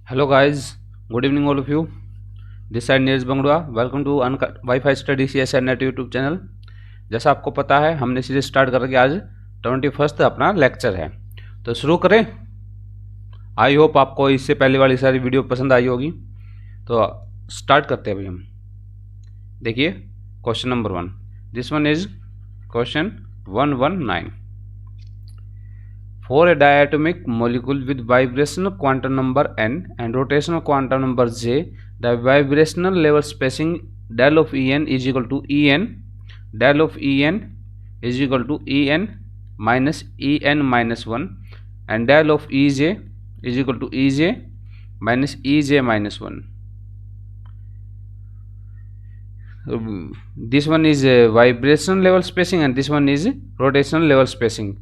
Hello guys, good evening all of you. This side Neeraj Bangdua. Welcome to Wi-Fi Study CS Net YouTube channel. जैसा आपको पता है हमने series start करके आज 21st अपना लेक्चर है, तो शुरू करें। आई होप आपको इससे पहले वाली सारी वीडियो पसंद आई होगी, तो स्टार्ट करते हैं भाई हम। देखिए question number 1, this one is question 119। For a diatomic molecule with vibrational quantum number n and rotational quantum number j, the vibrational level spacing del of En is equal to En del of En is equal to En minus 1 and del of Ej is equal to Ej minus 1. This one is vibrational level spacing and this one is rotational level spacing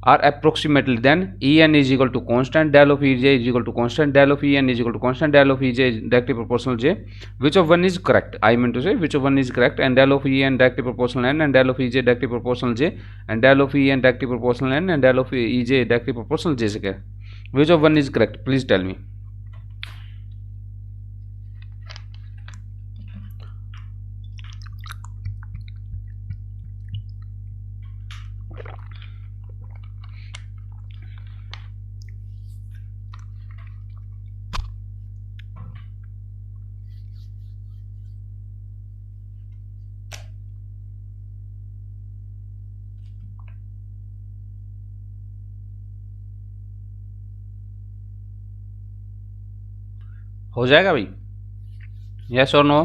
are approximately, then En is equal to constant, del of Ej is equal to constant, del of En is equal to constant, del of Ej is directly proportional j. Which of one is correct? I mean to say which of one is correct? And del of En directly proportional n and del of Ej directly proportional j and del of En directly proportional n and del of Ej directly proportional j से क्या? Which of one is correct? Please tell me. हो जाएगा भाई, yes और no?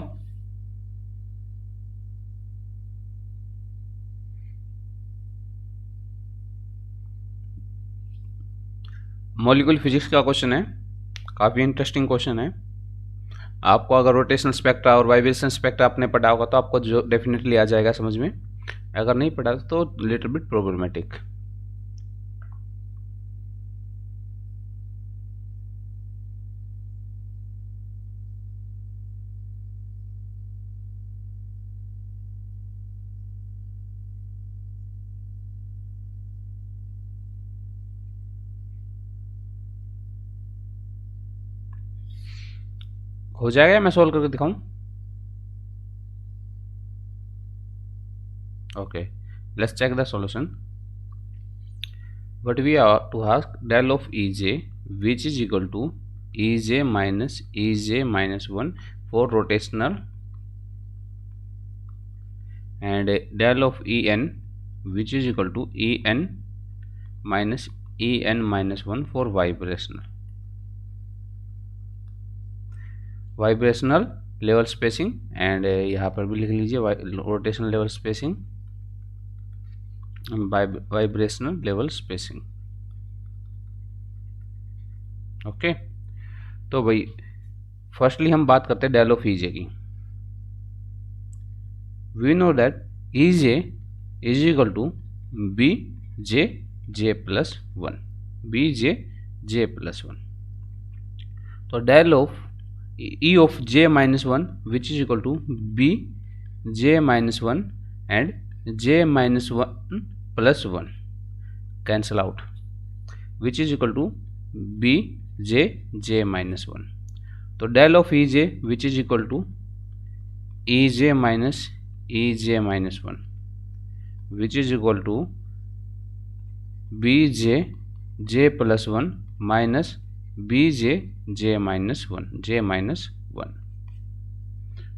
Molecule physics का question है, काफ़ी interesting question है। आपको अगर रोटेशनल स्पेक्ट्रा और वाइब्रेशन स्पेक्ट्रा आपने पढ़ा होगा तो आपको जो डेफिनेटली आ जाएगा समझ में। अगर नहीं पढ़ा तो लिटिल बिट प्रॉब्लमेटिक। हो जाएगा या मैं सोल्व करके दिखाऊं? Okay, let's check the solution. But we are to ask del of Ej which is equal to Ej minus 1 for rotational and del of En which is equal to En minus 1 for vibrational level spacing and यहाँ पर भी लिख लीजिए rotational level spacing, vibrational level spacing. Okay, तो भाई firstly हम बात करते हैं डेल ऑफ ईजे की। We know that E J is equal to B J plus 1, B J plus 1। तो del of E of j minus 1 which is equal to b j minus 1 and j minus 1 plus 1 cancel out, which is equal to b j minus 1. तो del of Ej which is equal to Ej minus 1 which is equal to b j plus 1 minus j minus 1.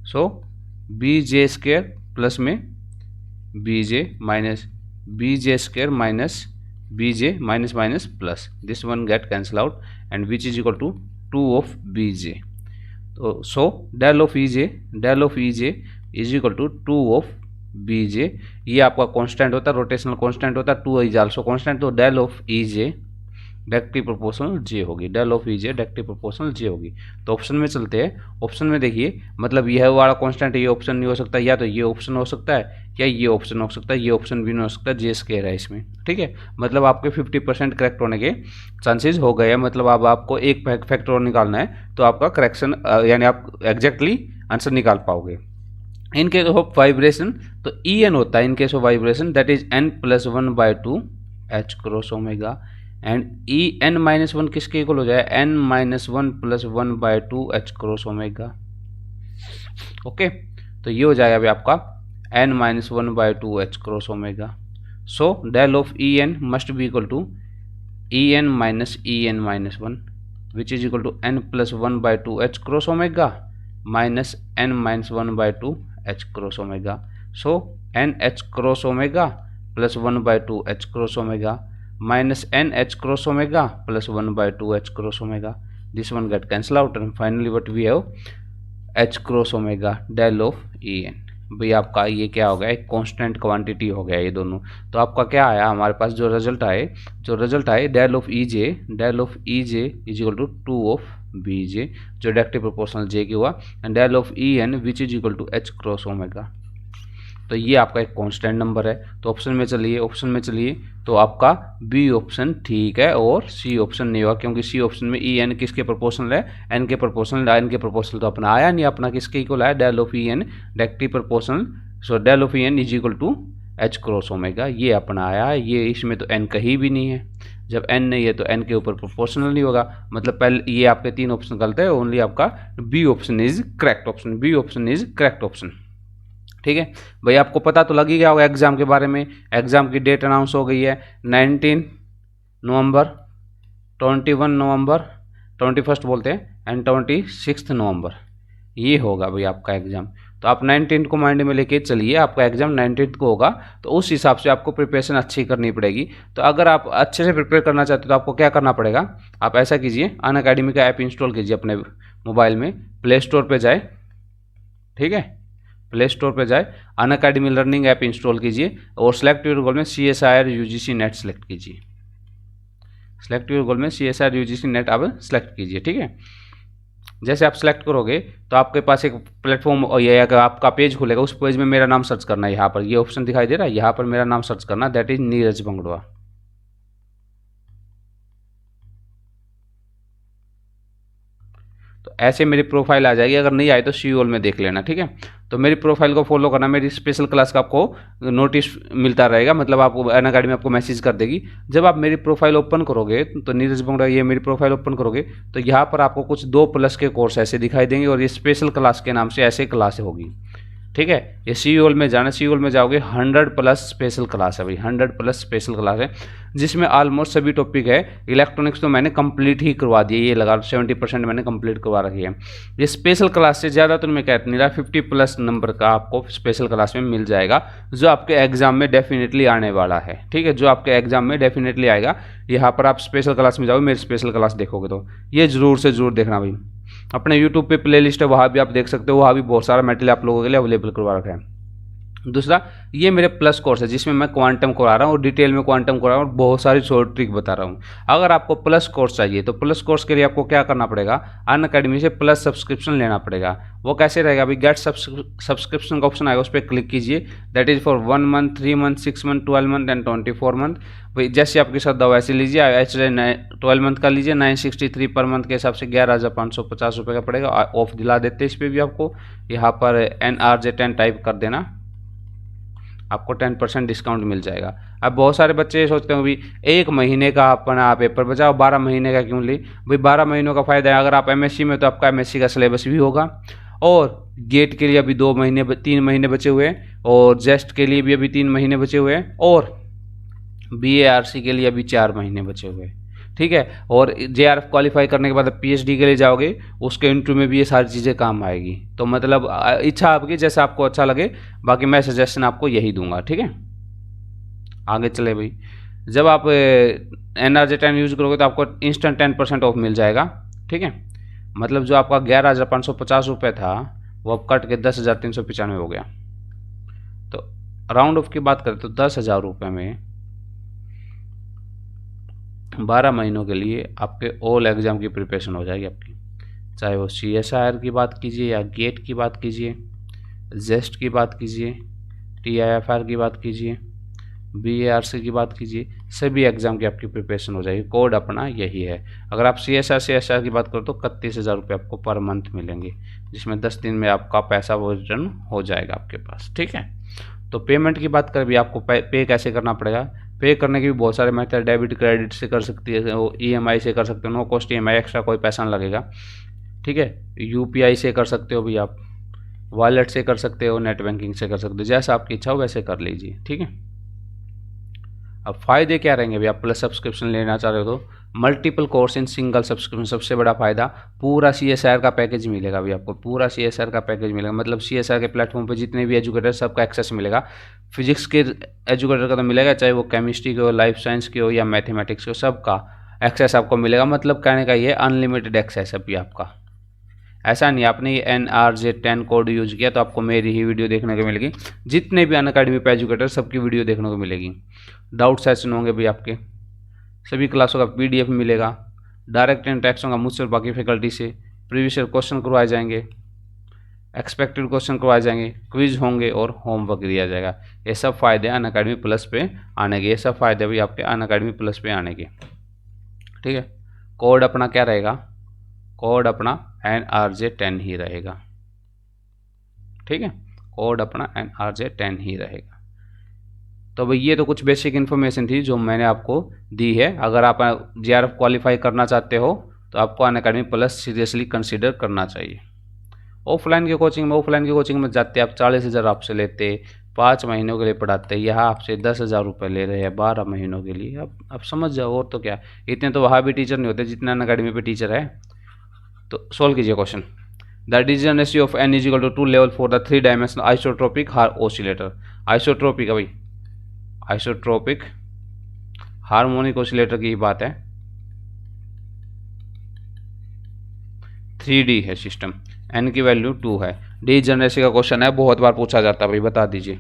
So bj square plus में bj minus bj square minus bj minus plus, this one get cancel out and which is equal to 2 of bj. So del of Ej is equal to 2 of bj। ये आपका constant होता है, rotational constant होता है, 2 is also constant. तो del of Ej directly proportional J होगी, del of EJ directly proportional J होगी। तो ऑप्शन में चलते हैं। ऑप्शन में देखिए, मतलब यह वाला कांस्टेंट ये ऑप्शन नहीं हो सकता, या तो ये ऑप्शन हो सकता है या ये ऑप्शन हो सकता है, ये ऑप्शन भी नहीं हो सकता, जे स्क्वायर है इसमें। ठीक है, मतलब आपके 50% करेक्ट होने के चांसेस हो गए हैं। मतलब अब आपको एक फैक्टर और निकालना है तो आपका करेक्शन यानी आप एग्जैक्टली आंसर निकाल पाओगे। इन केस ऑफ वाइब्रेशन तो ई एन होता है, in case of vibration that is n+1/2 h cross omega and E N minus one किसके इक्वल हो जाए, N minus one plus one by two H cross omega. Okay, तो ये हो जाएगा अभी आपका N minus one by two H cross omega. So del of E N must be equal to E N minus one which is equal to N plus one by two H cross omega minus N minus one by two H cross omega. So N H cross omega plus one by two H cross omega minus n h cross omega plus 1 by 2 h cross omega. This one get cancel out and finally what we have h cross omega del of en। भाई आपका ये क्या हो गया, एक constant quantity हो गया ये दोनों। तो आपका क्या आया हमारे पास जो रिजल्ट आए del of E J is equal to 2 ऑफ बी जे जो डायरेक्टली प्रोपोर्शनल जे की हुआ, and del of E N which is equal to H cross omega. तो ये आपका एक कांस्टेंट नंबर है। तो ऑप्शन में चलिए तो आपका बी ऑप्शन ठीक है और सी ऑप्शन नहीं होगा, क्योंकि सी ऑप्शन में ई एन किसके प्रोपोर्शनल है, एन के प्रोपोर्शनल तो अपना आया नहीं, अपना किसके इक्वल आया, del of E N directly proportional. So del of E N is equal to H cross omega, ये अपना आया है। ये इसमें तो एन कहीं भी नहीं है, जब एन नहीं है तो एन के ऊपर प्रोपोर्शनल नहीं होगा, मतलब पहले ये आपके तीन ऑप्शन गलत है, ओनली आपका B option is correct option. ठीक है भाई, आपको पता तो लग ही गया होगा एग्जाम के बारे में। एग्जाम की डेट अनाउंस हो गई है 19 नवंबर, 21 नवंबर, 21 बोलते हैं, एंड 26 नवंबर ये होगा भाई आपका एग्जाम। तो आप 19 को माइंड में लेके चलिए, आपका एग्जाम 19 को होगा, तो उस हिसाब से आपको प्रिपरेशन अच्छी करनी पड़ेगी। तो अगर आप अच्छे से प्रिपेयर करना चाहते हो तो आपको क्या करना पड़ेगा, आप ऐसा कीजिए, अनअकैडमी का ऐप इंस्टॉल कीजिए अपने मोबाइल में, प्ले स्टोर पर जाए, ठीक है, प्ले स्टोर पे जाए, अनअकैडमी लर्निंग ऐप इंस्टॉल कीजिए और सेलेक्ट योर गोल में CSIR UGC नेट सेलेक्ट कीजिए। सेलेक्ट योर गोल में CSIR UGC नेट आप सेलेक्ट कीजिए। ठीक है, जैसे आप सेलेक्ट करोगे तो आपके पास एक प्लेटफॉर्म या आपका पेज खुलेगा, उस पेज में मेरा नाम सर्च करना है, यहाँ पर ये ऑप्शन दिखाई दे रहा है, यहाँ पर मेरा नाम सर्च करना, दैट इज नीरज बंगड़ुआ। तो ऐसे मेरी प्रोफाइल आ जाएगी, अगर नहीं आए तो सी ऑल में देख लेना। ठीक है, तो मेरी प्रोफाइल को फॉलो करना, मेरी स्पेशल क्लास का आपको नोटिस मिलता रहेगा, मतलब आपको अनअकैडमी आपको मैसेज कर देगी। जब आप मेरी प्रोफाइल ओपन करोगे तो नीरज बंगड़ा ये मेरी प्रोफाइल ओपन करोगे तो यहाँ पर आपको कुछ 2+ के कोर्स ऐसे दिखाई देंगे और ये स्पेशल क्लास के नाम से ऐसे क्लास होगी। ठीक है, ये सी ऑल में जाना, सी ऑल में जाओगे 100+ स्पेशल क्लास है भाई, 100+ स्पेशल क्लास है, जिसमें ऑलमोस्ट सभी टॉपिक है। इलेक्ट्रॉनिक्स तो मैंने कंप्लीट ही करवा दिए, ये लगा 70% मैंने कंप्लीट करवा रखी है। ये स्पेशल क्लास से ज़्यादा तो मैं कहता नहीं रहा, 50+ नंबर का आपको स्पेशल क्लास में मिल जाएगा, जो आपके एग्जाम में डेफिनेटली आने वाला है। ठीक है, जो आपके एग्जाम में डेफिनेटली आएगा, यहाँ पर आप स्पेशल क्लास में जाओगे, मेरी स्पेशल क्लास देखोगे तो ये ज़रूर से ज़रूर देखना भाई। अपने यूट्यूब पे प्लेलिस्ट है, वहाँ भी आप देख सकते हो, वहाँ भी बहुत सारा मटेरियल आप लोगों के लिए अवेलेबल करवा रखा है। दूसरा, ये मेरे प्लस कोर्स है जिसमें मैं क्वांटम करा रहा हूँ और डिटेल में क्वांटम करा रहा हूँ और बहुत सारी शॉर्ट ट्रिक बता रहा हूँ। अगर आपको प्लस कोर्स चाहिए तो प्लस कोर्स के लिए आपको क्या करना पड़ेगा, अनअकैडमी से प्लस सब्सक्रिप्शन लेना पड़ेगा। वो कैसे रहेगा अभी, गेट सब्सक्रिप्शन का ऑप्शन आएगा, उस पर क्लिक कीजिए। That is for 1 month, 3 month, 6 month, 12 month and 24 month. भाई जैसे आपकी श्रद्धा हो वैसे लीजिए। ऐसे 12 मंथ का लीजिए, 963 पर मंथ के हिसाब से 11,550 रुपये का पड़ेगा। ऑफ दिला देते इस पर भी आपको, यहाँ पर NRJ10 टाइप कर देना, आपको 10% डिस्काउंट मिल जाएगा। अब बहुत सारे बच्चे सोचते हैं भाई 1 महीने का अपना पेपर बचाओ, 12 महीने का क्यों ली भाई। 12 महीनों का फ़ायदा है, अगर आप MSc में तो आपका MSc का सिलेबस भी होगा, और गेट के लिए अभी 3 महीने बचे हुए हैं, और जेस्ट के लिए भी अभी 3 महीने बचे हुए हैं, और BARC के लिए अभी 4 महीने बचे हुए हैं। ठीक है, और JRF क्वालिफाई करने के बाद PhD के लिए जाओगे, उसके इंटरव्यू में भी ये सारी चीज़ें काम आएगी। तो मतलब इच्छा आपकी, जैसा आपको अच्छा लगे, बाकी मैं सजेशन आपको यही दूंगा। ठीक है, आगे चले भाई। जब आप NRJ10 यूज़ करोगे तो आपको इंस्टेंट 10% ऑफ मिल जाएगा। ठीक है, मतलब जो आपका 11,550 रुपये था वो अब कट के 10,395 हो गया। तो राउंड ऑफ की बात करें तो 10,000 रुपये में 12 महीनों के लिए आपके ऑल एग्ज़ाम की प्रिपरेशन हो जाएगी आपकी, चाहे वो CSIR की बात कीजिए या गेट की बात कीजिए, जेस्ट की बात कीजिए, TIFR की बात कीजिए, BARC की बात कीजिए, सभी एग्ज़ाम की आपकी प्रिपरेशन हो जाएगी। कोड अपना यही है। अगर आप CSIR की बात करो तो 31,000 रुपये आपको पर मंथ मिलेंगे, जिसमें 10 दिन में आपका पैसा वो रिटर्न हो जाएगा आपके पास। ठीक है, तो पेमेंट की बात करें भी, आपको पे कैसे करना पड़ेगा। पे करने के भी बहुत सारे मेथड, डेबिट क्रेडिट से कर सकती है, वो EMI से कर सकते हो, नो कॉस्ट EMI, एक्स्ट्रा कोई पैसा नहीं लगेगा। ठीक है, UPI से कर सकते हो भी आप, वॉलेट से कर सकते हो, नेट बैंकिंग से कर सकते हो, जैसा आपकी इच्छा हो वैसे कर लीजिए। ठीक है, अब फ़ायदे क्या रहेंगे भाई, आप प्लस सब्सक्रिप्शन लेना चाह रहे हो तो multiple course in single subscription, सबसे बड़ा फ़ायदा पूरा CSR का पैकेज मिलेगा भाई आपको, पूरा CSR का पैकेज मिलेगा, मतलब CSR के प्लेटफॉर्म पे जितने भी एजुकेटर सबका एक्सेस मिलेगा। फिजिक्स के एजुकेटर का तो मिलेगा, चाहे वो केमिस्ट्री के हो, लाइफ साइंस के हो या मैथमेटिक्स के हो, सबका एक्सेस आपको मिलेगा। मतलब कहने का ये अनलिमिटेड एक्सेस है अभी आपका। ऐसा नहीं आपने ये NRJ10 कोड यूज किया तो आपको मेरी ही वीडियो देखने को मिलेगी, जितने भी अनअकैडमी पे एजुकेटर सबकी वीडियो देखने को मिलेगी। डाउट सेशन होंगे भी आपके, सभी क्लासों का PDF मिलेगा, डायरेक्ट इंटरेक्शन होगा मुझसे और बाकी फैकल्टी से, प्रीवियस ईयर क्वेश्चन करवाए जाएंगे, एक्सपेक्टेड क्वेश्चन करवाए जाएंगे, क्विज होंगे और होमवर्क दिया जाएगा। ये सब फायदे अनअकैडमी प्लस पे आने के, ये सब फायदे भी आपके अनअकैडमी प्लस पे आने के। ठीक है, कोड अपना क्या रहेगा, कोड अपना NRJ10 ही रहेगा। ठीक है, कोड अपना NRJ10 ही रहेगा। तो भाई ये तो कुछ बेसिक इन्फॉर्मेशन थी जो मैंने आपको दी है। अगर आप JRF क्वालिफाई करना चाहते हो तो आपको अनअकैडमी प्लस सीरियसली कंसीडर करना चाहिए। ऑफलाइन की कोचिंग में जाते आप 40,000 आपसे लेते, 5 महीनों के लिए पढ़ाते, यहाँ आपसे 10,000 रुपये ले रहे हैं 12 महीनों के लिए। अब समझ जाओ, और तो क्या, इतने तो वहाँ भी टीचर नहीं होते जितना अनअकैडमी पे टीचर है। तो सॉल्व कीजिए question. The decision ratio of n = 2 level for the 3 dimensional isotropic oscillator. Isotropic भाई, आइसोट्रोपिक हार्मोनिक ऑसिलेटर की बात है, 3D है सिस्टम, n की वैल्यू 2 है। डी जनरेसी का क्वेश्चन है, बहुत बार पूछा जाता है भाई, बता दीजिए।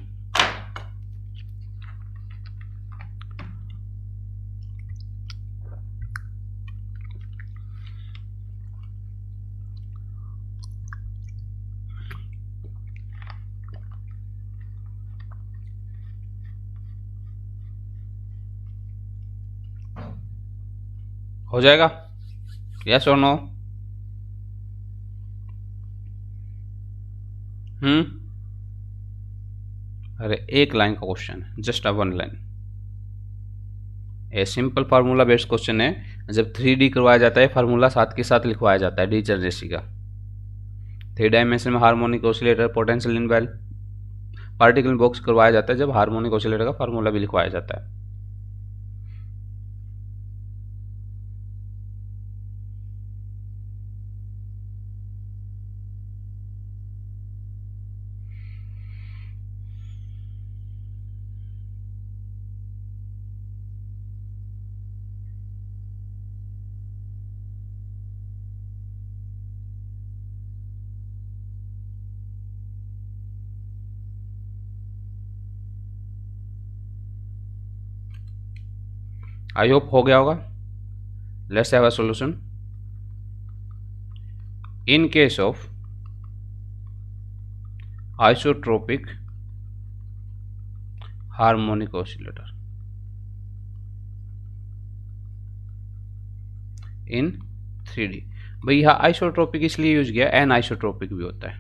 हो जाएगा, यस और नो? अरे एक लाइन का क्वेश्चन है, just 1 line. A simple formula based question है। जब 3D करवाया जाता है, फार्मूला साथ के साथ लिखवाया जाता है डी जनरेसी का। 3 डायमेंशन में harmonic oscillator, potential in well, particle box करवाया जाता है, जब हार्मोनिक ऑसिलेटर का फार्मूला भी लिखवाया जाता है। आई होप हो गया होगा। Let's have a solution. In case of isotropic harmonic oscillator in 3D, भाई यहाँ आइसोट्रोपिक इसलिए यूज किया, एन आइसोट्रोपिक भी होता है।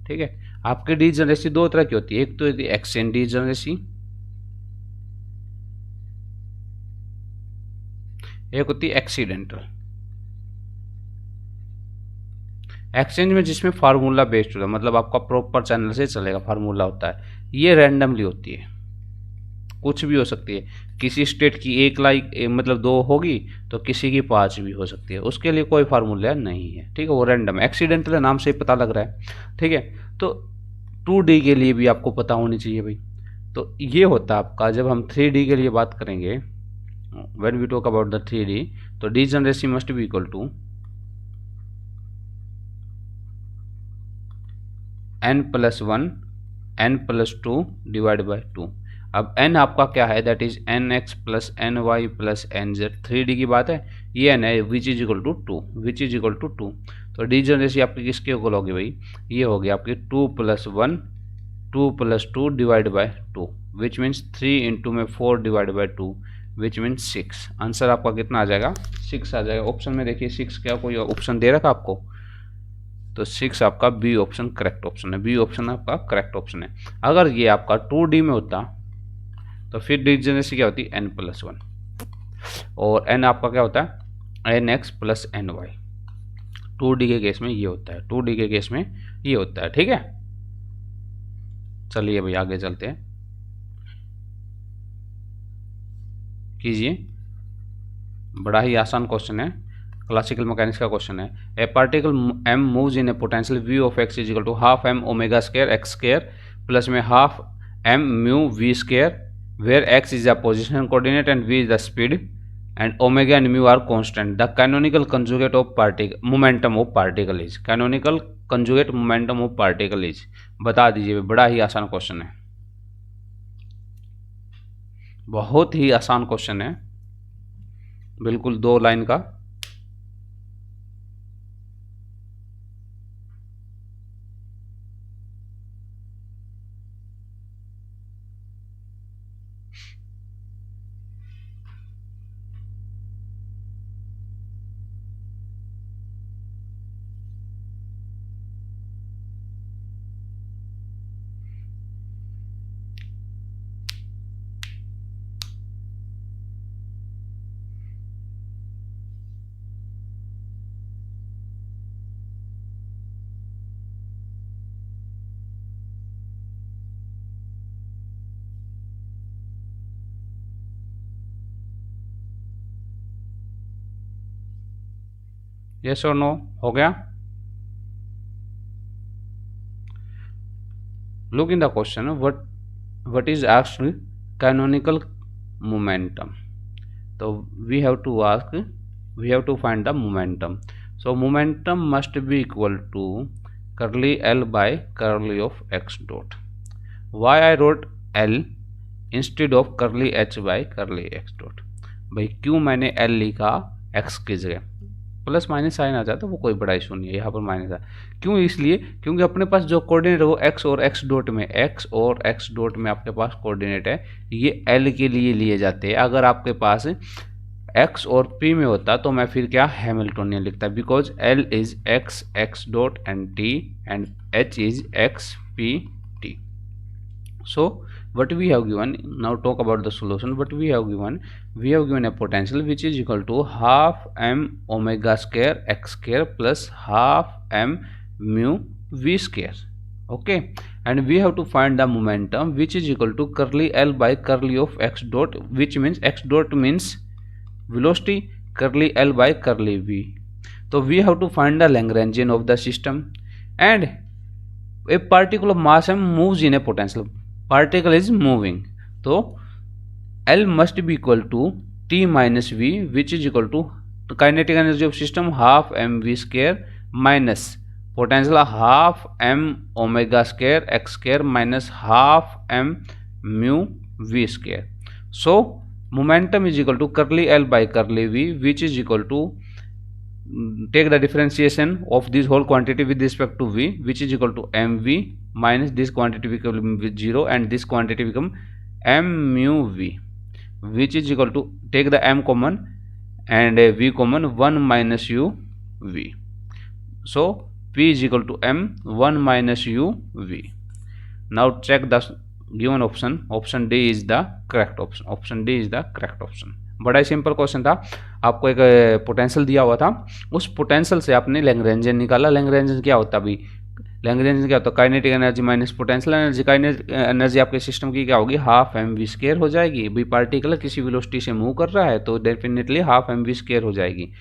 ठीक है, आपकी डी जनरेसी 2 तरह की होती है, एक तो होती है एक्सचेंज डी जनरेसी, एक होती है एक्सीडेंटल। एक्सचेंज में जिसमें फार्मूला बेस्ड होता है, मतलब आपका प्रॉपर चैनल से चलेगा, फार्मूला होता है। ये रैंडमली होती है, कुछ भी हो सकती है। किसी स्टेट की 1 लाख मतलब 2 होगी तो किसी की 5 भी हो सकती है, उसके लिए कोई फार्मूला नहीं है। ठीक है, वो रैंडम एक्सीडेंटल नाम से ही पता लग रहा है। ठीक है, तो 2D के लिए भी आपको पता होनी चाहिए भाई। तो ये होता है आपका, जब हम 3D के लिए बात करेंगे, when we talk about the 3D, तो degeneracy must be equal to n+1 n+2 divide by 2। अब n आपका क्या है, that is nx + ny + nz। 3D की बात है, ये n है, which is equal to 2, which is equal to 2। तो डिजेनरेसी आपकी किसके इक्वल होगी भाई, ये होगी आपकी 2+1 2+2 डिवाइड बाय 2, विच मीन्स 3 × में 4 divide by 2, which mean 6। Answer आपका कितना आ जाएगा, 6 आ जाएगा। ऑप्शन में देखिए 6 क्या कोई ऑप्शन दे रखा आपको, तो 6 आपका बी ऑप्शन करेक्ट ऑप्शन है, बी ऑप्शन आपका करेक्ट ऑप्शन है। अगर ये आपका 2D में होता तो फिर डिजनरेसी क्या होती है n+1, और n आपका क्या होता है nx प्लस ny। 2D के केस में ये होता है, 2D के केस में ये होता है। ठीक है, चलिए भाई आगे चलते हैं, कीजिए। बड़ा ही आसान क्वेश्चन है, क्लासिकल मैकेनिक्स का क्वेश्चन है। A particle m moves in a potential v of x is equal to half m omega square X square plus में half m mu v square, where x is the position coordinate and v is the speed and omega and mu are constant. The canonical conjugate of particle momentum of particle is, canonical conjugate momentum of particle is, बता दीजिए। बड़ा ही आसान question है, बहुत ही आसान question है, बिल्कुल 2 line का। यस और नो हो गया? Look in the question, what is asked canonical momentum. तो we have to find the momentum. So momentum must be equal to curly L by curly of x dot. Why I wrote L instead of curly H by curly x dot? भाई क्यों मैंने L लिखा x की जगह, plus minus sign आ जाता है वो कोई बड़ा इशू नहीं है, यहाँ पर माइनस है क्यों, इसलिए क्योंकि अपने पास जो कोऑर्डिनेट है वो x और x डॉट में, x और x डॉट में आपके पास कोऑर्डिनेट है, ये L के लिए लिए जाते हैं। अगर आपके पास x और p में होता तो मैं फिर क्या हैमिल्टोनियन लिखता, because L is x dot and t and h is x p t. So what we have given, now talk about the solution. What we have given a potential which is equal to half m omega square x square plus half m mu v square. Okay, and we have to find the momentum which is equal to curly L by curly of x dot, which means x dot means velocity, curly L by curly v. So we have to find the Lagrangian of the system, and a particle of mass m moves in a potential, particle is moving, so L must be equal to T minus V, which is equal to kinetic energy of system half mv square minus potential half m omega square x square minus half m mu v square. So momentum is equal to curly L by curly V, which is equal to, take the differentiation of this whole quantity with respect to V, which is equal to mv minus this quantity become 0 and this quantity become m mu v, which is equal to, take the m common and v common, 1 minus u v. So p is equal to m 1 minus u v. Now check the given option, option D is the correct option, option D is the correct option. बड़ा ही simple question था, आपको एक potential दिया हुआ था, उस potential से आपने लैग्रेंजियन निकाला। लैग्रेंजियन क्या होता है अभी, लैग्रेंजियन क्या होता है, kinetic energy minus potential energy. Kinetic energy आपके सिस्टम की क्या होगी, हाफ एम वी स्क्वायर हो जाएगी। भाई पार्टिकल किसी वेलोसिटी से मूव कर रहा है तो definitely half M V square हो जाएगी।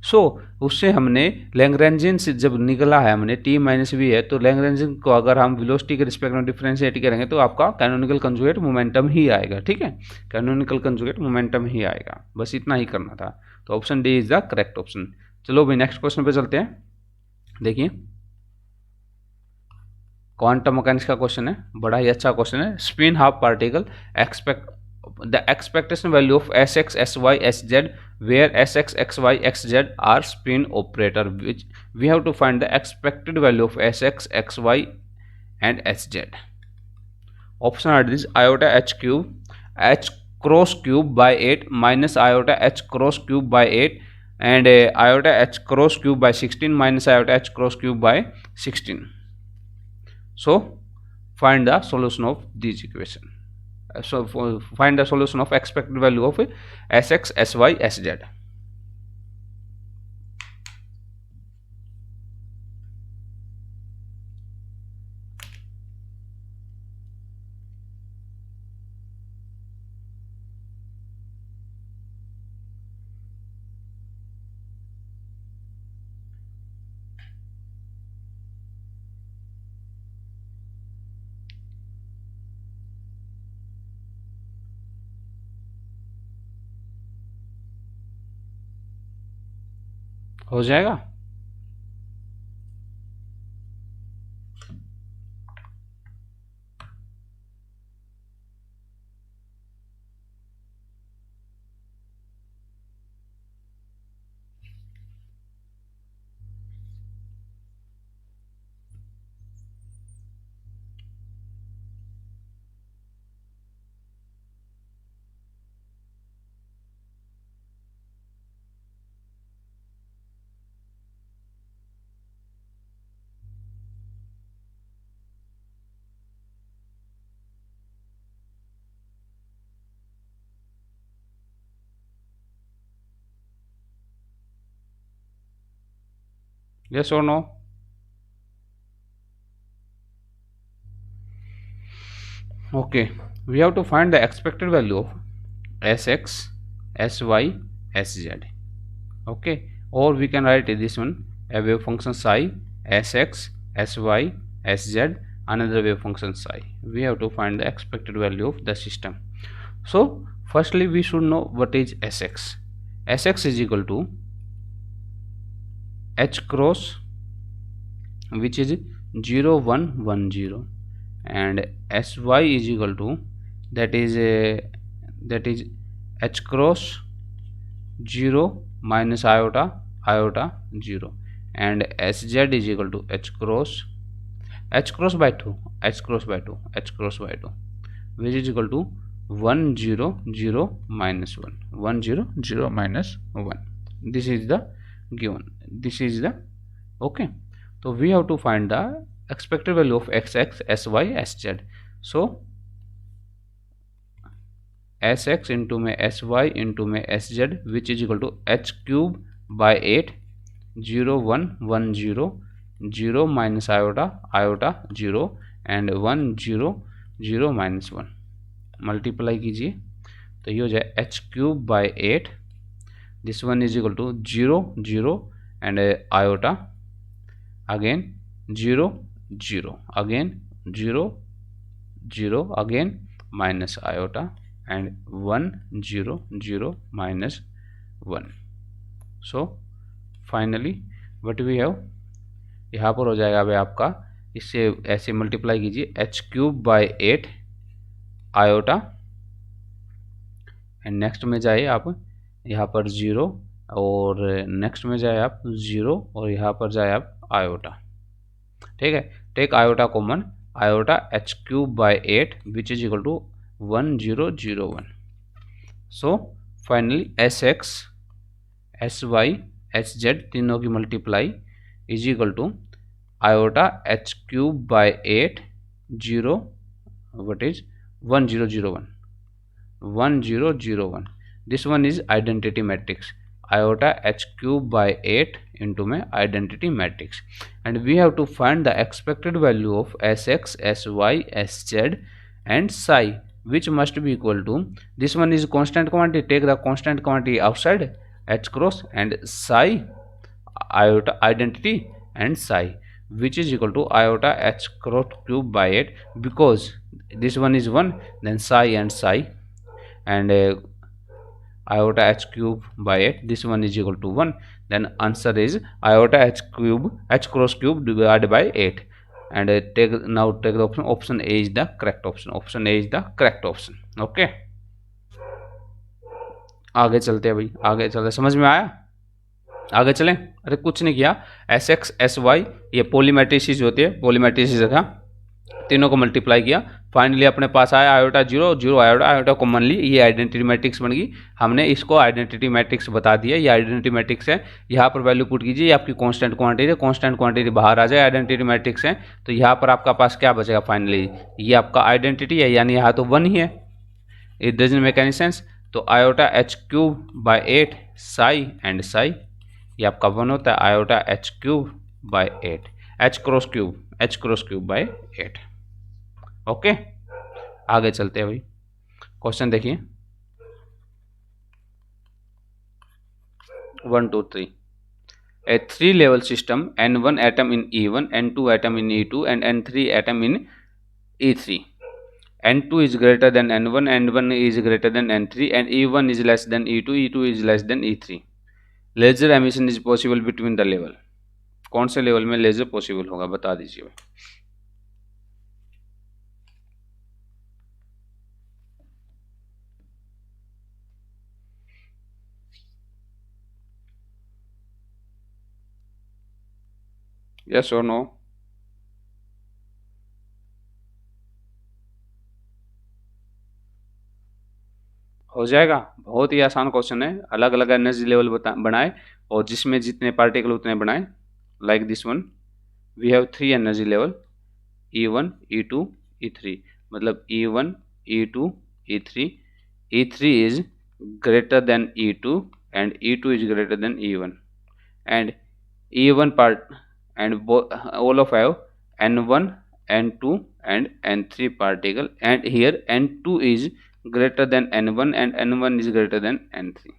सो उससे हमने लैग्रेंजियन से जब निकला है हमने टी माइनस वी है, तो लैग्रेंजियन को अगर हम वेलोसिटी के रिस्पेक्ट में डिफरेंशिएट करेंगे तो आपका कैनोनिकल कंजुगेट मोमेंटम ही आएगा। ठीक है, कैनोनिकल कंजुगेट मोमेंटम ही आएगा, बस इतना ही करना था। तो option D is the correct option. चलो भाई नेक्स्ट क्वेश्चन पे चलते हैं। देखिए क्वांटम मैकेनिक्स का क्वेश्चन है, बड़ा ही अच्छा क्वेश्चन है। Spin half particle the expectation value of sx sy sz, where sx xy xz are spin operator, which we have to find the expected value of sx xy and sz. Option are this: iota h cube, h cross cube by 8 minus iota h cross cube by 8 and iota h cross cube by 16 minus iota h cross cube by 16. So find the solution of this equation. So find the solution of expected value of Sx, Sy, Sz. हो जाएगा? Yes or no? Okay, we have to find the expected value of Sx, Sy, Sz. Okay, or we can write this one, a wave function psi, Sx, Sy, Sz, another wave function psi. We have to find the expected value of the system. So firstly we should know what is Sx. Sx is equal to H cross, which is 0 1 1 0, and Sy is equal to that is H cross 0 minus iota 0, and Sz is equal to H cross by 2, which is equal to 1 0 0 minus 1, 1 0 0 minus 1. This is the given, this is the okay. So we have to find the expected value of Xx, Sy, Sz. So Sx into में Sy into में Sz, which is equal to h cube by 8, 0 1 1 0, 0 minus iota 0, and 1 0 0 minus 1. Multiply कीजिए तो ये हो जाए h cube by 8. This one is equal to 0 0 and iota, again 0 0, again 0 0, again minus iota, and 1 0 0 minus 1. So finally what we have, यहाँ पर हो जाएगा भाई आपका, इससे ऐसे मल्टीप्लाई कीजिए h cube by 8 iota, and next में जाइए आप यहाँ पर 0, और नेक्स्ट में जाए आप 0, और यहाँ पर जाए आप आयोटा. ठीक है, take iota common, iota h cube by 8 which is equal to 1 0 0 1. So finally Sx, Sy, Sz तीनों की multiply is equal to iota h cube by 8 0, what is 1 0 0 1, 1 0 0 1. This one is identity matrix, iota h cube by 8 into my identity matrix, and we have to find the expected value of Sx, Sy, Sz and psi, which must be equal to, this one is constant quantity, take the constant quantity outside, h cross, and psi iota identity and psi, which is equal to iota h cross cube by 8, because this one is 1, then psi and psi, and iota h cube by 8, this one is equal to 1, then answer is iota h cross cube divided by 8, and take the option A is the correct option, option A is the correct option. Okay, आगे चलते हैं भाई, आगे चलते, समझ में आया? आगे चलें. अरे कुछ नहीं किया, Sx, Sy ये पोलीमेट्रिसिस होती है, पोलीमेट्रिसिस था, तीनों को मल्टीप्लाई किया, फाइनली अपने पास आया आयोटा 0 0 आयोटा कॉमन ली, ये आइडेंटिटी मैट्रिक्स बन गई. हमने इसको आइडेंटिटी मैट्रिक्स बता दिया, ये आइडेंटिटी मैट्रिक्स है. यहाँ पर वैल्यू पुट कीजिए, ये आपकी कांस्टेंट क्वांटिटी है, कांस्टेंट क्वांटिटी बाहर आ जाए, आइडेंटिटी मैट्रिक्स है, तो यहाँ पर आपका पास क्या बचेगा फाइनली, ये आपका आइडेंटिटी है, यानी यहाँ तो 1 ही है, it doesn't make any sense. तो iota H cube by 8 psi and psi, ये आपका 1 होता है iota H cube by 8, H cross cube by 8। Okay, आगे चलते हैं भाई, क्वेश्चन देखिए 1 2 3। A three level system, n1 atom in E1, n2 atom in E2 and n3 atom in E3. n2 is greater than n1, n1 is greater than n3 and E1 is less than E2, E2 is less than E3. Laser emission is possible between the level. कौन से level में laser possible होगा बता दीजिए भाई। Yes और no? हो जाएगा, बहुत ही आसान क्वेश्चन है। अलग अलग एनर्जी लेवल बनाए और जिसमें जितने पार्टिकल उतने बनाए। Like this one, we have 3 energy level E1 E2 E3, मतलब E1 E2 E3, E3 is greater than E2 and E2 is greater than E1 and E1 part and all of have N1 N2 and N3 particle and here N2 is greater than N1 and N1 is greater than N3,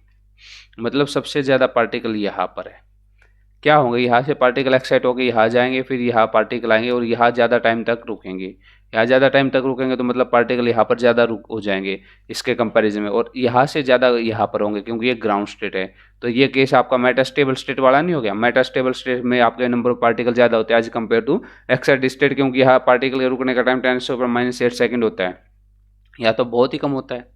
मतलब सबसे ज़्यादा particle यहाँ पर है। क्या होंगे, यहाँ से पार्टिकल एक्साइट होकर यहाँ जाएंगे, फिर यहाँ पार्टिकल आएंगे और यहाँ ज़्यादा टाइम तक रुकेंगे। यहाँ ज़्यादा टाइम तक रुकेंगे तो मतलब पार्टिकल यहाँ पर ज़्यादा रुक हो जाएंगे इसके कंपैरिजन में, और यहाँ से ज़्यादा यहाँ पर होंगे क्योंकि ये ग्राउंड स्टेट है। तो ये केस आपका मेटास्टेबल स्टेट वाला नहीं हो गया। मेटास्टेबल स्टेट में आपके नंबर ऑफ पार्टिकल ज़्यादा होते हैं as compare to excite state, क्योंकि यहाँ पार्टिकल के रुकने का टाइम 10⁻⁻8 सेकेंड होता है, या तो बहुत ही कम होता है,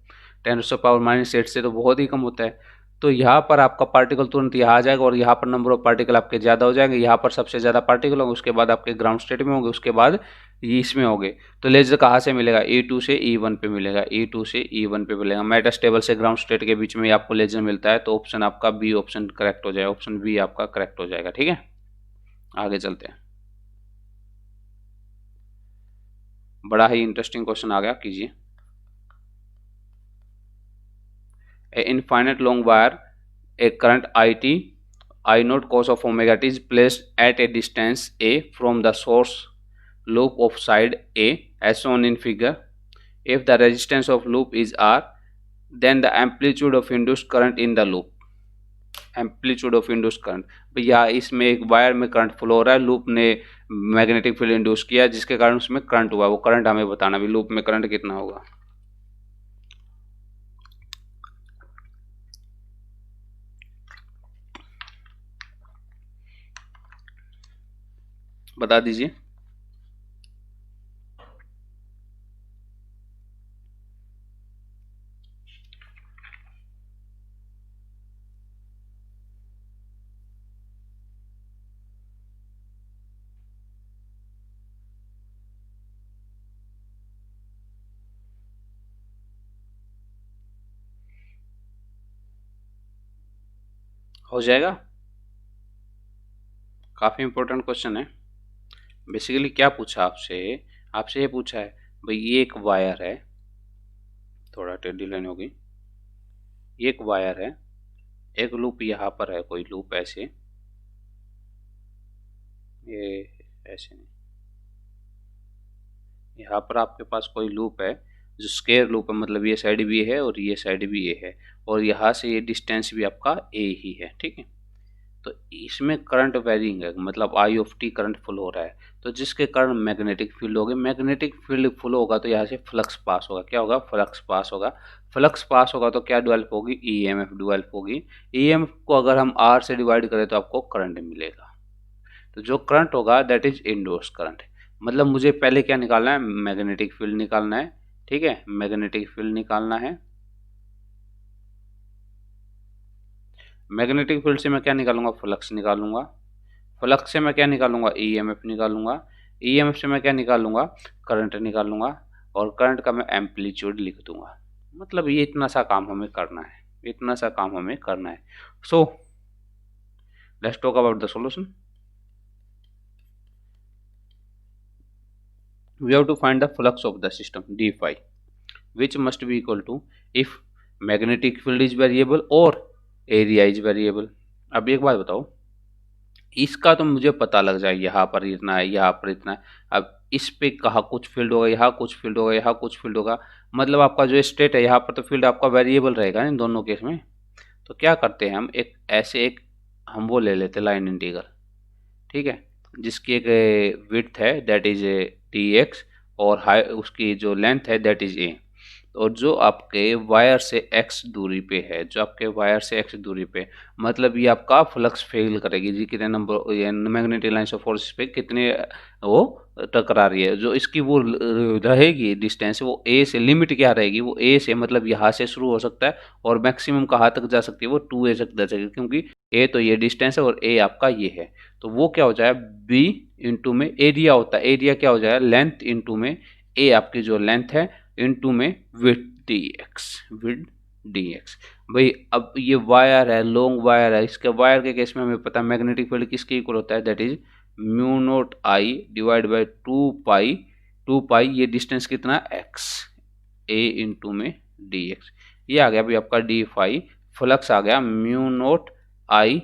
10⁻⁻8 से तो बहुत ही कम होता है। तो यहाँ पर आपका पार्टिकल तुरंत यहाँ आ जाएगा और यहाँ पर नंबर ऑफ पार्टिकल आपके ज़्यादा हो जाएंगे। यहाँ पर सबसे ज़्यादा पार्टिकल होंगे, उसके बाद आपके ग्राउंड स्टेट में होंगे, उसके बाद ये इसमें होंगे। तो लेजर कहाँ से मिलेगा, E2 से E1 पे मिलेगा, E2 से E1 पे मिलेगा। मेटास्टेबल से ग्राउंड स्टेट के बीच में आपको लेजर मिलता है। तो ऑप्शन आपका बी ऑप्शन करेक्ट हो जाएगा, ऑप्शन बी आपका करेक्ट हो जाएगा। ठीक है, आगे चलते हैं। बड़ा ही इंटरेस्टिंग क्वेश्चन आ गया, कीजिए। A infinite long wire, a current IT I naught cos of omega t is placed at a distance a from the source loop of side A as shown in figure. If the resistance of loop is R, then the amplitude of induced current in the loop. Amplitude of induce current, भैया इसमें एक wire में current flow हो रहा है, loop ने magnetic field induce किया जिसके कारण उसमें करंट हुआ, वो करंट हमें बताना भी लूप में करंट कितना होगा। बता दीजिए। हो जाएगा, काफ़ी इंपॉर्टेंट क्वेश्चन है। बेसिकली क्या पूछा आपसे, आपसे ये पूछा है भाई ये एक वायर है, थोड़ा टेढ़ी लाइन होगी, ये एक वायर है, एक लूप यहाँ पर है, कोई लूप ऐसे, ये ऐसे नहीं, यहाँ पर आपके पास कोई लूप है जो स्क्वायर लूप है, मतलब ये साइड भी है और ये साइड भी ये है, और यहाँ से ये डिस्टेंस भी आपका ए ही है। ठीक है, तो इसमें करंट वेरिंग है, मतलब आई ऑफ टी करंट फ्लो हो रहा है, तो जिसके कारण मैग्नेटिक फील्ड होगी, मैग्नेटिक फील्ड फ्लो होगा तो यहाँ से फ्लक्स पास होगा। क्या होगा, फ्लक्स पास होगा। फ्लक्स पास होगा तो क्या डेवलप होगी, ईएमएफ डेवलप होगी। ईएमएफ को अगर हम आर से डिवाइड करें तो आपको करंट मिलेगा। तो जो करंट होगा दैट इज इंड्यूस्ड करंट, मतलब मुझे पहले क्या निकालना है, मैग्नेटिक फील्ड निकालना है। ठीक है, मैग्नेटिक फील्ड निकालना है। मैग्नेटिक फील्ड से मैं क्या निकालूंगा, फ्लक्स निकालूंगा। फ्लक्स से मैं क्या निकालूंगा, ईएमएफ निकालूंगा। ईएमएफ से मैं क्या निकालूंगा, करंट निकालूंगा, और करंट का मैं एम्पलीट्यूड लिख दूंगा। मतलब ये इतना सा काम हमें करना है, इतना सा काम हमें करना है। So let's talk about the solution. We have to find the flux of the system D phi. Which must be equal to if magnetic field is variable और एरिया इज वेरिएबल। अब एक बात बताओ, इसका तो मुझे पता लग जाए यहाँ पर इतना है, यहाँ पर इतना है। अब इस पे कहाँ कुछ फील्ड होगा, यहाँ कुछ फील्ड होगा, यहाँ कुछ फील्ड होगा, मतलब आपका जो स्टेट है यहाँ पर तो फील्ड आपका वेरिएबल रहेगा इन दोनों केस में। तो क्या करते हैं हम, एक ऐसे एक हम वो ले लेते लाइन इंटीग्रल, ठीक है, जिसकी एक विड्थ है दैट इज डी एक्स और हाई उसकी जो लेंथ है दैट इज ए, और जो आपके वायर से x दूरी पे है, जो आपके वायर से x दूरी पे, मतलब ये आपका फ्लक्स फेल करेगी जी, कितने number magnetic lines of force पे कितने वो टकरा रही है, जो इसकी वो रहेगी डिस्टेंस, वो a से लिमिट क्या रहेगी, वो a से मतलब यहाँ से शुरू हो सकता है और मैक्सिमम कहाँ तक जा सकती है, वो 2a तक जा सकती है, क्योंकि a तो ये डिस्टेंस है और a आपका ये है। तो वो क्या हो जाएगा, b इंटू में एरिया होता है, एरिया क्या हो जाएगा, लेंथ इंटू में a आपकी जो लेंथ है इंटू में विड्थ डी एक्स। भाई अब ये वायर है, लॉन्ग वायर है, इसके वायर के केस में हमें पता है मैग्नेटिक फील्ड किसके इक्वल होता है, that is mu naught I divide by two pi ये डिस्टेंस कितना एक्स, ए इंटू में डी एक्स। ये आ गया भाई आपका डी फाई, फ्लक्स आ गया म्यू नोट आई,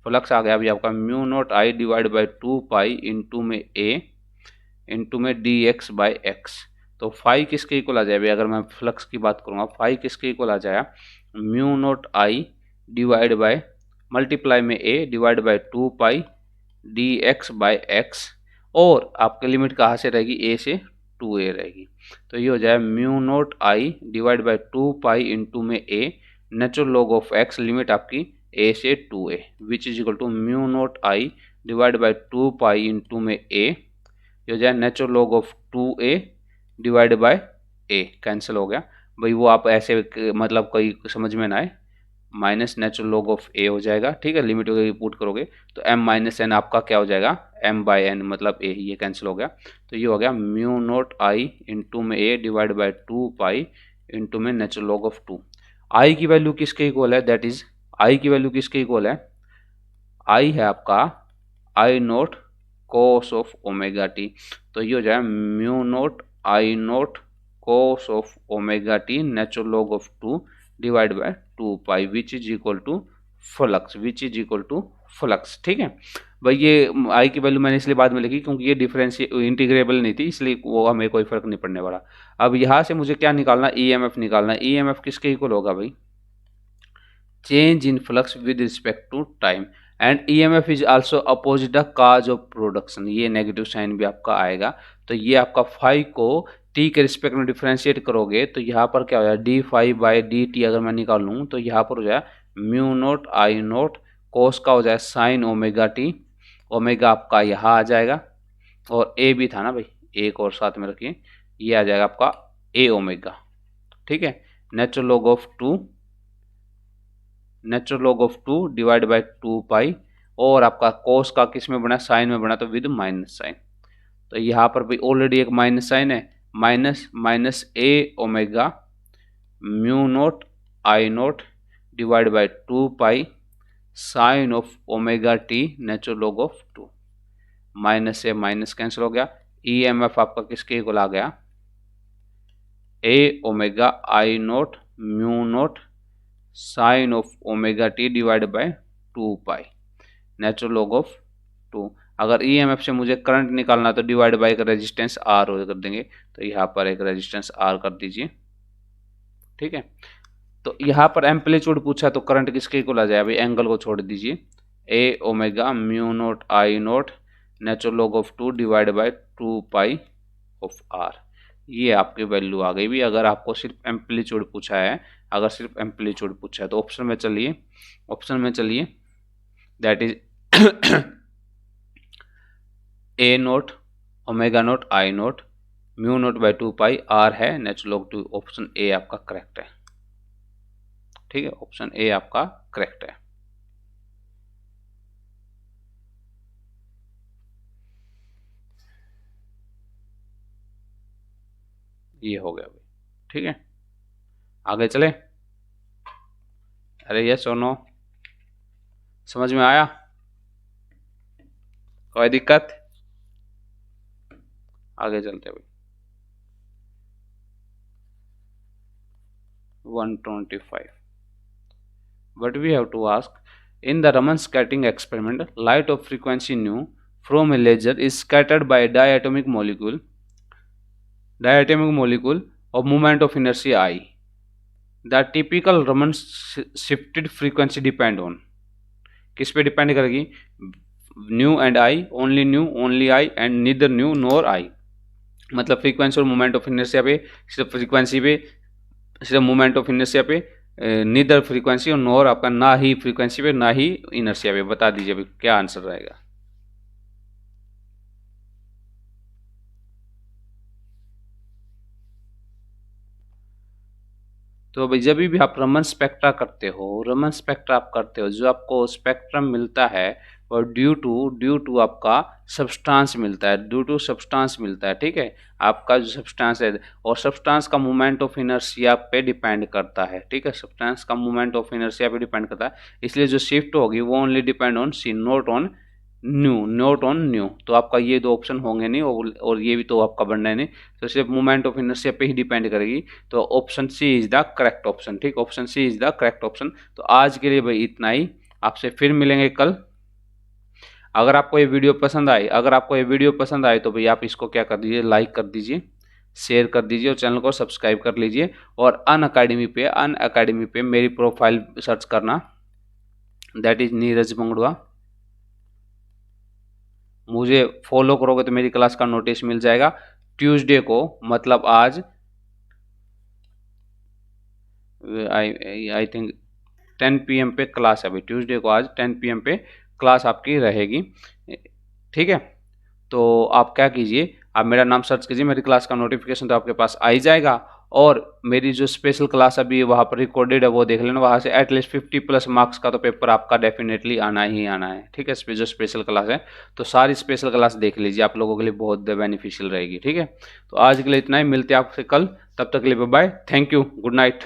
फ्लक्स आ गया अभी आपका mu naught I divide by 2 pi into में ए इंटू में डी एक्स बाई एक्स। तो फाई किसके इक्वल आ जाए भाई, अगर मैं फ्लक्स की बात करूँगा फाई किसके इक्वल आ जाएगा, mu naught I divide by multiply में A divide by 2 pi D X by X, और आपकी लिमिट कहाँ से रहेगी, ए से 2a रहेगी। तो ये हो जाए mu naught I divide by 2 pi into में A natural log of X, limit आपकी a से 2a which is equal to mu naught I divide by 2 pi into में a, ये हो जाए natural log of 2a divide by a, cancel हो गया भाई, वो आप ऐसे मतलब कोई समझ में ना आए, minus natural log of a हो जाएगा, ठीक है, लिमिट वगैरह पुट करोगे तो m माइनस एन आपका क्या हो जाएगा, m बाई एन मतलब a, ये कैंसिल हो गया। तो ये हो गया म्यू नोट आई इंटू में a divide by 2 pi into में नेचुरल लॉग ऑफ 2। i की वैल्यू किसके इक्वल है, दैट इज i की वैल्यू किसके इक्वल है, i है आपका I naught cos of omega t. तो ये हो जाए mu naught I naught cos of omega t natural log of 2 divide by 2 pi which is equal to flux, which is equal to flux, ठीक है भाई। ये आई की वैल्यू मैंने इसलिए बाद में लिखी क्योंकि ये डिफरेंस इंटीग्रेबल नहीं थी, इसलिए वो हमें कोई फर्क नहीं पड़ने वाला। अब यहाँ से मुझे क्या निकालना, ईएमएफ निकालना। ईएमएफ किसके इक्वल होगा भाई, change in flux with respect to time, and EMF is also opposite the cause of production, ये नेगेटिव साइन भी आपका आएगा। तो ये आपका फाई को टी के रिस्पेक्ट में डिफ्रेंशिएट करोगे तो यहाँ पर क्या हो जाए, D phi by D T अगर मैं निकालूँ तो यहाँ पर हो जाए mu naught I naught cos का हो जाए साइन ओमेगा टी, ओमेगा आपका यहाँ आ जाएगा और ए भी था ना भाई, एक और साथ में रखिए, ये आ जाएगा आपका ए ओमेगा, ठीक है, natural log of 2, natural log of 2 divide by 2 पाई, और आपका कोस का किस में बना, साइन में बना, तो विद माइनस साइन। तो यहाँ पर भी ऑलरेडी एक माइनस साइन है, minus minus a omega mu naught I naught divide by 2 pi sine of omega t natural log of 2, minus से माइनस कैंसिल हो गया। ईएमएफ आपका किसके इक्वल आ गया, a omega I naught mu naught sine of omega t divide by 2 pi natural log of 2। अगर EMF से मुझे करंट निकालना तो डिवाइड बाय का रेजिस्टेंस आर कर देंगे, तो यहाँ पर एक रेजिस्टेंस आर कर दीजिए, ठीक है। तो यहाँ पर एम्पलीट्यूड पूछा तो करंट किसके इक्वल आ जाए भाई, एंगल को छोड़ दीजिए, a omega mu naught I naught natural log of 2 divide by 2 pi of R, ये आपकी वैल्यू आ गई भी। अगर आपको सिर्फ एम्पलीट्यूड पूछा है, अगर सिर्फ एम्पलीट्यूड पूछा है तो ऑप्शन में चलिए, ऑप्शन में चलिए, that is A naught omega naught I naught mu naught by 2 pi R है नेचुरल लॉग 2, ऑप्शन ए आपका करेक्ट है, ठीक है, ऑप्शन ए आपका करेक्ट है। ये हो गया भाई, ठीक है, आगे चले। अरे यस और नो, समझ में आया, कोई दिक्कत, आगे चलते भाई। 125. But we have to ask, in the Raman scattering experiment, light of frequency nu from a laser is scattered by a diatomic molecule of moment of inertia I. The typical Raman shifted frequency depend on, किस पे depend करेगी? Nu and I, only I and neither nu nor I. मतलब frequency और moment of inertia पे, सिर्फ frequency पे, सिर्फ moment of inertia पे, नीदर फ्रीक्वेंसी और नोर आपका ना ही फ्रीक्वेंसी पे ना ही इनर्शिया पे। बता दीजिए अभी क्या आंसर रहेगा। तो भाई जब भी आप रमन स्पेक्ट्रा करते हो, जो आपको स्पेक्ट्रम मिलता है वो ड्यू टू आपका सब्सटेंस मिलता है, ठीक है। आपका जो सब्सटेंस है, और सब्सटेंस का मोमेंट ऑफ इनर्शिया पे डिपेंड करता है, ठीक है। सब्सटेंस का मोमेंट ऑफ इनर्शिया पे डिपेंड करता है, इसलिए जो शिफ्ट होगी वो only depend on C, not on nu. तो आपका ये दो ऑप्शन होंगे नहीं, और ये भी तो आपका बनना है नहीं, तो सिर्फ मोमेंट ऑफ इनर्शिया पे ही डिपेंड करेगी। तो option C is the correct option, ठीक, option C is the correct option. तो आज के लिए भाई इतना ही, आपसे फिर मिलेंगे कल। अगर आपको ये वीडियो पसंद आए तो भाई आप इसको क्या कर दीजिए, लाइक कर दीजिए, शेयर कर दीजिए और चैनल को सब्सक्राइब कर लीजिए। और अनअकैडमी पे मेरी प्रोफाइल सर्च करना, दैट इज नीरज मंगड़वा। मुझे फॉलो करोगे तो मेरी क्लास का नोटिस मिल जाएगा। ट्यूसडे को, मतलब आज आई थिंक 10 PM पे क्लास है भाई। ट्यूसडे को आज 10 PM पे क्लास आपकी रहेगी, ठीक है। तो आप क्या कीजिए, आप मेरा नाम सर्च कीजिए, मेरी क्लास का नोटिफिकेशन तो आपके पास आ ही जाएगा। और मेरी जो स्पेशल क्लास अभी वहाँ पर रिकॉर्डेड है वो देख लेना, वहाँ से एटलीस्ट 50+ मार्क्स का तो पेपर आपका डेफिनेटली आना ही आना है, ठीक है। जो स्पेशल क्लास है, तो सारी स्पेशल क्लास देख लीजिए, आप लोगों के लिए बहुत बेनिफिशियल रहेगी, ठीक है। तो आज के लिए इतना ही, मिलते हैं आपसे कल, तब तक के लिए bye bye, thank you, good night.